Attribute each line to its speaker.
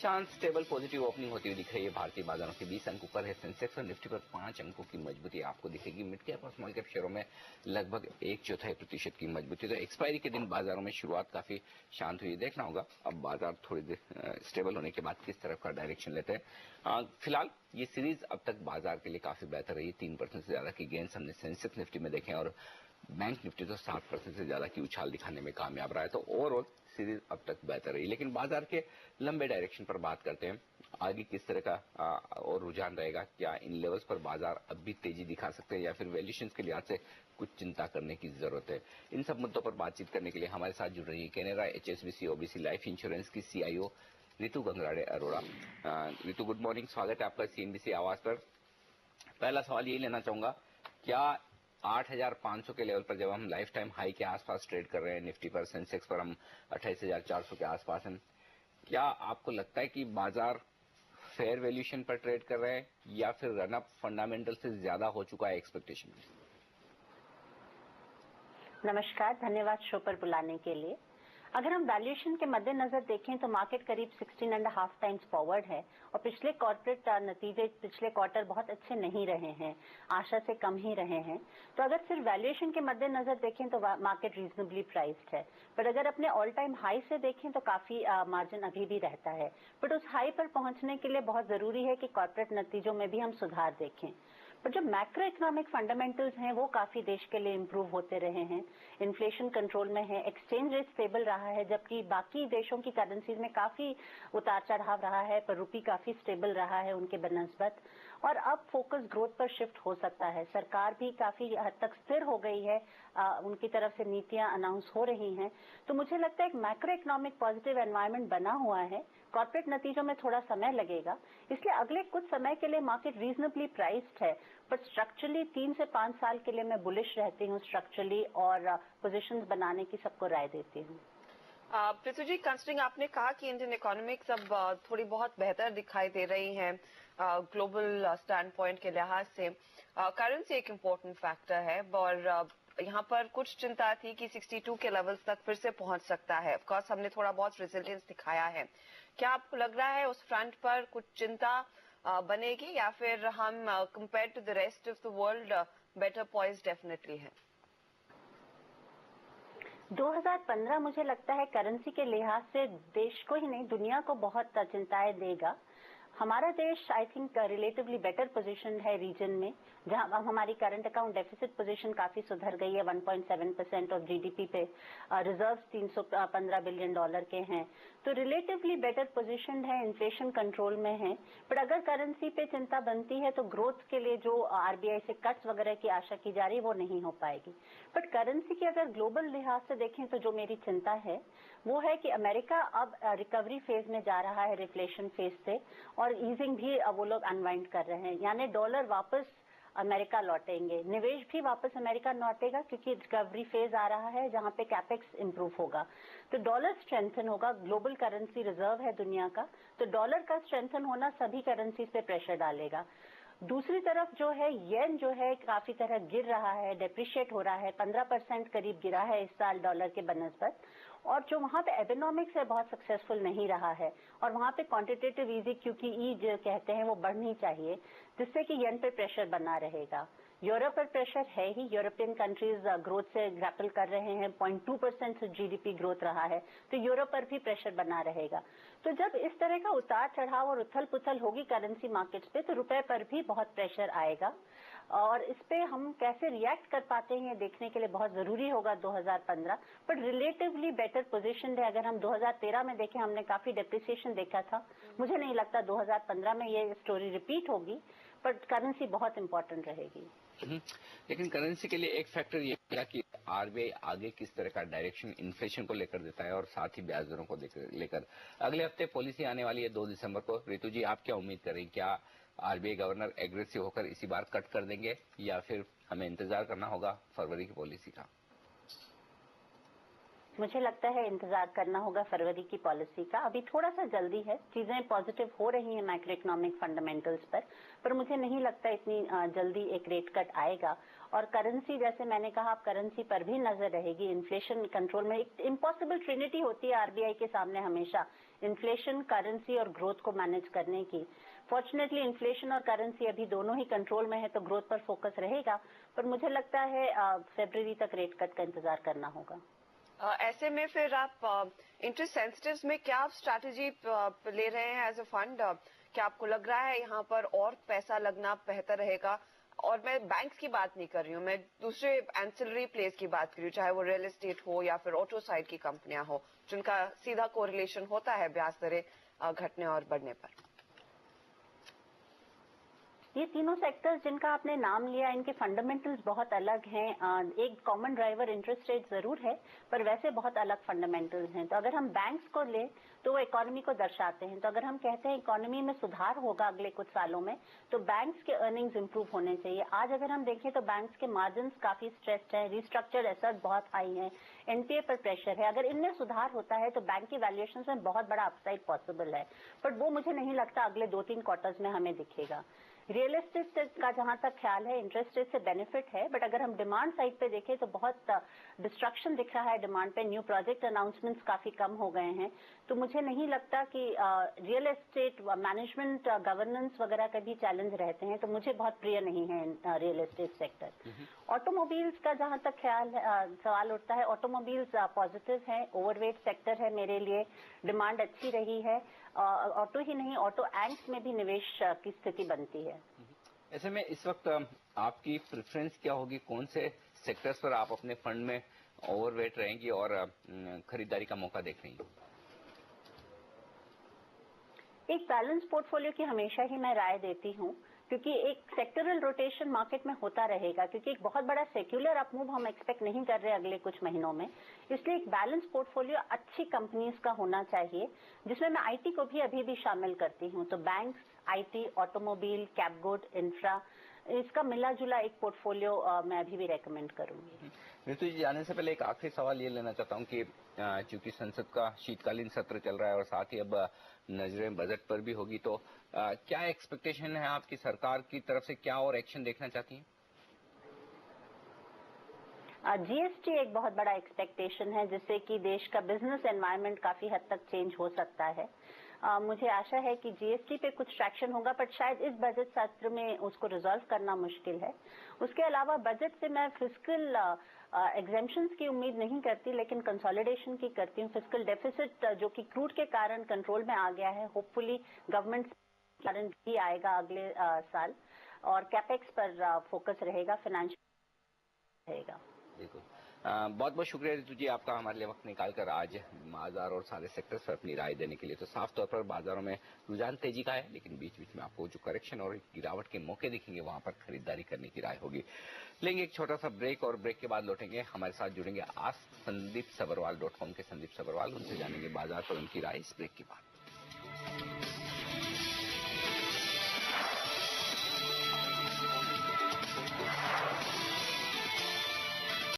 Speaker 1: शांत stable positive opening होती हुई दिख रही है भारतीय बाजारों के 20 अंक ऊपर है सेंसेक्स और निफ्टी पर 5 अंकों की मजबूती आपको दिखेगी। मिड कैप और स्मॉल कैप शेयरों में लगभग 1/4% की मजबूती। तो एक्सपायरी के दिन बाजारों में शुरुआत काफी शांत हुई, देखना होगा अब बाजार थोड़ी देर स्टेबल होने के बाद किस तरफ का डायरेक्शन लेते हैं। फिलहाल ये सीरीज अब तक बाजार के लिए काफी बेहतर रही। 3% से ज्यादा की गेंस हमने सेंसेक्स निफ्टी में देखे और बैंक निफ्टी तो 7% से ज्यादा की उछाल दिखाने में कामयाब रहा है। तो ओवरऑल सीरीज अब तक बेहतर रही। लेकिन बाजार के लंबे डायरेक्शन पर बात करते हैं, आगे किस तरह का और रुझान रहेगा, क्या इन लेवल्स पर बाजार अब भी तेजी दिखा सकते हैं या फिर वैल्यूएशन के लिहाज से कुछ चिंता करने की जरूरत है। इन सब मुद्दों पर बातचीत करने के लिए हमारे साथ जुड़ रही है Canara HSBC OBC life insurance की CIO Ritu Gangrade Arora. Ritu, good morning, स्वागत है आपका CNBC आवाज पर। पहला सवाल यही लेना चाहूंगा, क्या 8,500 के लेवल पर जब हम लाइफ टाइम हाई के आसपास ट्रेड कर रहे हैं, निफ्टी पर सेंसेक्स पर हम 28,400 के आसपास हैं, क्या आपको लगता है कि बाजार फेयर वैल्यूएशन पर ट्रेड कर रहे हैं या फिर रनअप फंडामेंटल से ज्यादा हो चुका है एक्सपेक्टेशन में?
Speaker 2: नमस्कार, धन्यवाद शो पर बुलाने के लिए। अगर हम वैल्यूएशन के मद्देनजर देखें तो मार्केट करीब 16.5 टाइम्स फॉरवर्ड है और पिछले कॉर्पोरेट नतीजे पिछले क्वार्टर बहुत अच्छे नहीं रहे हैं, आशा से कम ही रहे हैं। तो अगर सिर्फ वैल्यूएशन के मद्देनजर देखें तो मार्केट रीजनेबली प्राइस्ड है, पर अगर अपने ऑल टाइम हाई से देखें तो काफी मार्जिन अभी भी रहता है। बट उस हाई पर पहुंचने के लिए बहुत जरूरी है कि कॉर्पोरेट नतीजों में भी हम सुधार देखें। पर जो मैक्रो इकोनॉमिक फंडामेंटल्स हैं वो काफी देश के लिए इम्प्रूव होते रहे हैं। इन्फ्लेशन कंट्रोल में है, एक्सचेंज रेट स्टेबल रहा है, जबकि बाकी देशों की करेंसीज में काफी उतार चढ़ाव रहा है, पर रुपी काफी स्टेबल रहा है उनके बनस्बत। और अब फोकस ग्रोथ पर शिफ्ट हो सकता है। सरकार भी काफी हद तक स्थिर हो गई है, उनकी तरफ से नीतियां अनाउंस हो रही हैं। तो मुझे लगता है एक मैक्रो इकोनॉमिक पॉजिटिव एनवायरनमेंट बना हुआ है। कॉर्पोरेट नतीजों में थोड़ा समय लगेगा, इसलिए अगले कुछ समय के लिए मार्केट रीजनेबली प्राइस्ड है। पर स्ट्रक्चरली 3 से 5 साल के लिए मैं बुलिश रहती हूँ स्ट्रक्चरली, और पोजीशंस बनाने की सबको राय देती हूँ।
Speaker 3: पृथ्वी जी, कंसिडरिंग आपने कहा कि इंडियन इकोनॉमिक्स अब थोड़ी बहुत बेहतर दिखाई दे रही है ग्लोबल स्टैंड पॉइंट के लिहाज से, करेंसी एक इम्पोर्टेंट फैक्टर है और यहाँ पर कुछ चिंता थी कि 62 के लेवल्स तक फिर से पहुंच सकता है। ऑफ कोर्स हमने थोड़ा बहुत रेजिलियंस दिखाया है। क्या आपको लग रहा है उस फ्रंट पर कुछ चिंता बनेगी या फिर हम compare to the rest of the world better poised definitely है?
Speaker 2: 2015 मुझे लगता है करेंसी के लिहाज से देश को ही नहीं दुनिया को बहुत चिंताएं देगा। हमारा देश I think relatively better position है रीजन में, जहां अब हमारी करंट अकाउंट डेफिसिट पोजीशन काफी सुधर गई है। 1.7% ऑफ जीडीपी पे रिजर्व्स $315 बिलियन के हैं, तो रिलेटिवली बेटर पोजीशन है, इन्फ्लेशन कंट्रोल में है। पर अगर करेंसी पे चिंता बनती है तो ग्रोथ के लिए जो आरबीआई से कट्स वगैरह की आशा की जा रही है वो नहीं हो पाएगी। बट करेंसी की अगर ग्लोबल लिहाज से देखें तो जो मेरी चिंता है वो है कि अमेरिका अब रिकवरी फेज में जा रहा है रिफ्लेशन फेज से, और ईजिंग भी वो लोग अनवाइंड कर रहे हैं, यानी डॉलर वापस अमेरिका लौटेंगे, निवेश भी वापस अमेरिका लौटेगा क्योंकि रिकवरी फेज आ रहा है जहां पे कैपेक्स इंप्रूव होगा। तो डॉलर स्ट्रेंथन होगा, ग्लोबल करेंसी रिजर्व है दुनिया का, तो डॉलर का स्ट्रेंथन होना सभी करेंसीज पे प्रेशर डालेगा। दूसरी तरफ जो है येन जो है काफी तरह गिर रहा है, डेप्रिशिएट हो रहा है, 15% करीब गिरा है इस साल डॉलर के बनस्बत, और जो वहां पे एकोनॉमिक्स है बहुत सक्सेसफुल नहीं रहा है, और वहां पे क्वांटिटेटिव ईजिंग क्योंकि ई जो कहते हैं वो बढ़नी चाहिए, जिससे कि येन पे प्रेशर बना रहेगा। यूरोप पर प्रेशर है ही, यूरोपियन कंट्रीज ग्रोथ से ग्रैपल कर रहे हैं, 0.2% से जीडीपी ग्रोथ रहा है, तो यूरोप पर भी प्रेशर बना रहेगा। तो जब इस तरह का उतार चढ़ाव और उथल पुथल होगी करेंसी मार्केट्स पे तो रुपए पर भी बहुत प्रेशर आएगा, और इस पे हम कैसे रिएक्ट कर पाते हैं देखने के लिए बहुत जरूरी होगा 2015। बट रिलेटिवली बेटर पोजीशन है। अगर हम 2013 में देखें हमने काफी डेप्रिसिएशन देखा था, मुझे नहीं लगता 2015 में ये स्टोरी रिपीट होगी, बट करेंसी बहुत इंपॉर्टेंट रहेगी।
Speaker 1: लेकिन करेंसी के लिए एक फैक्टर ये है कि आरबीआई आगे किस तरह का डायरेक्शन इन्फ्लेशन को लेकर देता है और साथ ही ब्याज दरों को लेकर। अगले हफ्ते पॉलिसी आने वाली है 2 दिसंबर को। रितु जी, आप क्या उम्मीद करें, क्या आरबीआई गवर्नर एग्रेसिव होकर इसी बार कट कर देंगे या फिर हमें इंतजार करना होगा फरवरी की पॉलिसी का?
Speaker 2: मुझे लगता है इंतजार करना होगा फरवरी की पॉलिसी का। अभी थोड़ा सा जल्दी है, चीजें पॉजिटिव हो रही हैं मैक्रो इकोनॉमिक फंडामेंटल्स पर मुझे नहीं लगता इतनी जल्दी एक रेट कट आएगा। और करेंसी, जैसे मैंने कहा, अब करेंसी पर भी नजर रहेगी। इन्फ्लेशन कंट्रोल में एक इम्पॉसिबल ट्रिनिटी होती है आरबीआई के सामने हमेशा, इन्फ्लेशन, करेंसी और ग्रोथ को मैनेज करने की। फॉर्चुनेटली इन्फ्लेशन और करेंसी अभी दोनों ही कंट्रोल में है, तो ग्रोथ पर फोकस रहेगा। पर मुझे लगता है फरवरी तक रेट कट का इंतजार करना होगा।
Speaker 3: ऐसे में फिर आप इंटरेस्ट सेंसिटिव्स में क्या आप स्ट्रैटेजी ले रहे हैं एज अ फंड? क्या आपको लग रहा है यहाँ पर और पैसा लगना बेहतर रहेगा? और मैं बैंक्स की बात नहीं कर रही हूँ, मैं दूसरे एंसिलरी प्लेस की बात कर रही हूँ, चाहे वो रियल एस्टेट हो या फिर ऑटो साइड की कंपनियां हो, जिनका सीधा कोरिलेशन होता है ब्याज दरें घटने और बढ़ने पर।
Speaker 2: ये तीनों सेक्टर्स जिनका आपने नाम लिया, इनके फंडामेंटल्स बहुत अलग हैं। एक कॉमन ड्राइवर इंटरेस्ट रेट जरूर है, पर वैसे बहुत अलग फंडामेंटल्स हैं। तो अगर हम बैंक्स को लें तो वो इकोनॉमी को दर्शाते हैं। तो अगर हम कहते हैं इकोनॉमी में सुधार होगा अगले कुछ सालों में, तो बैंक्स के अर्निंग्स इंप्रूव होने चाहिए। आज अगर हम देखें तो बैंक्स के मार्जिन काफी स्ट्रेस्ड है, रिस्ट्रक्चर्ड एसेट बहुत हाई है, एनपीए पर प्रेशर है। अगर इनमें सुधार होता है तो बैंक की वैल्यूएशन में बहुत बड़ा अपसाइड पॉसिबल है, बट वो मुझे नहीं लगता अगले 2-3 क्वार्टर्स में हमें दिखेगा। रियल एस्टेट का जहां तक ख्याल है, इंटरेस्ट रेट से बेनिफिट है, बट अगर हम डिमांड साइड पे देखें तो बहुत डिस्ट्रक्शन दिख रहा है डिमांड पे। न्यू प्रोजेक्ट अनाउंसमेंट्स काफी कम हो गए हैं। तो मुझे नहीं लगता कि रियल एस्टेट मैनेजमेंट गवर्नेंस वगैरह का भी चैलेंज रहते हैं, तो मुझे बहुत प्रिय नहीं है रियल एस्टेट सेक्टर। ऑटोमोबाइल्स का जहां तक ख्याल सवाल उठता है, ऑटोमोबाइल्स पॉजिटिव है, ओवरवेट सेक्टर है मेरे लिए, डिमांड अच्छी रही है। ऑटो ही नहीं, ऑटो एंक्स में भी निवेश की स्थिति बनती है।
Speaker 1: ऐसे में इस वक्त आपकी प्रेफरेंस क्या होगी? कौन से सेक्टर्स पर आप अपने फंड में ओवरवेट रहेंगी और खरीदारी का मौका देख रही हैं?
Speaker 2: एक बैलेंस पोर्टफोलियो की हमेशा ही मैं राय देती हूँ, क्योंकि एक सेक्टरल रोटेशन मार्केट में होता रहेगा, क्योंकि एक बहुत बड़ा सेक्युलर अपमूव हम एक्सपेक्ट नहीं कर रहे अगले कुछ महीनों में। इसलिए एक बैलेंस पोर्टफोलियो अच्छी कंपनीज का होना चाहिए, जिसमें मैं आईटी को भी अभी भी शामिल करती हूँ। तो बैंक्स, आईटी, ऑटोमोबाइल, कैपगुड, इंफ्रा, इसका मिला जुला एक पोर्टफोलियो मैं अभी भी रेकमेंड करूंगी।
Speaker 1: ऋतु जी, जाने से पहले एक आखिरी सवाल ये लेना चाहता हूँ कि चूंकि संसद का शीतकालीन सत्र चल रहा है और साथ ही अब नजरें बजट पर भी होगी, तो क्या एक्सपेक्टेशन है आपकी सरकार की तरफ से? क्या और एक्शन देखना चाहती हैं?
Speaker 2: जीएसटी एक बहुत बड़ा एक्सपेक्टेशन है, जिससे कि देश का बिजनेस एनवायरनमेंट काफी हद तक चेंज हो सकता है। मुझे आशा है कि जीएसटी पे कुछ ट्रैक्शन होगा, पर शायद इस बजट सत्र में उसको रिजॉल्व करना मुश्किल है। उसके अलावा बजट से मैं फिस्कल एग्जेम्पशंस की उम्मीद नहीं करती, लेकिन कंसोलिडेशन की करती हूँ। फिस्कल डेफिसिट जो कि क्रूड के कारण कंट्रोल में आ गया है, होपफुली गवर्नमेंट कारण भी आएगा अगले साल, और कैपेक्स पर फोकस रहेगा, फाइनेंशियल रहेगा।
Speaker 1: बिल्कुल। बहुत बहुत शुक्रिया ऋतु जी आपका हमारे लिए वक्त निकालकर आज बाजार और सारे सेक्टर्स पर अपनी राय देने के लिए। तो साफ तौर पर बाजारों में रुझान तेजी का है, लेकिन बीच बीच में आपको जो करेक्शन और गिरावट के मौके दिखेंगे वहां पर खरीदारी करने की राय होगी। लेंगे एक छोटा सा ब्रेक, और ब्रेक के बाद लौटेंगे। हमारे साथ जुड़ेंगे आज संदीप सबरवाल .com के संदीप सबरवाल, उनसे जानेंगे बाजार पर उनकी राय इस ब्रेक के बाद।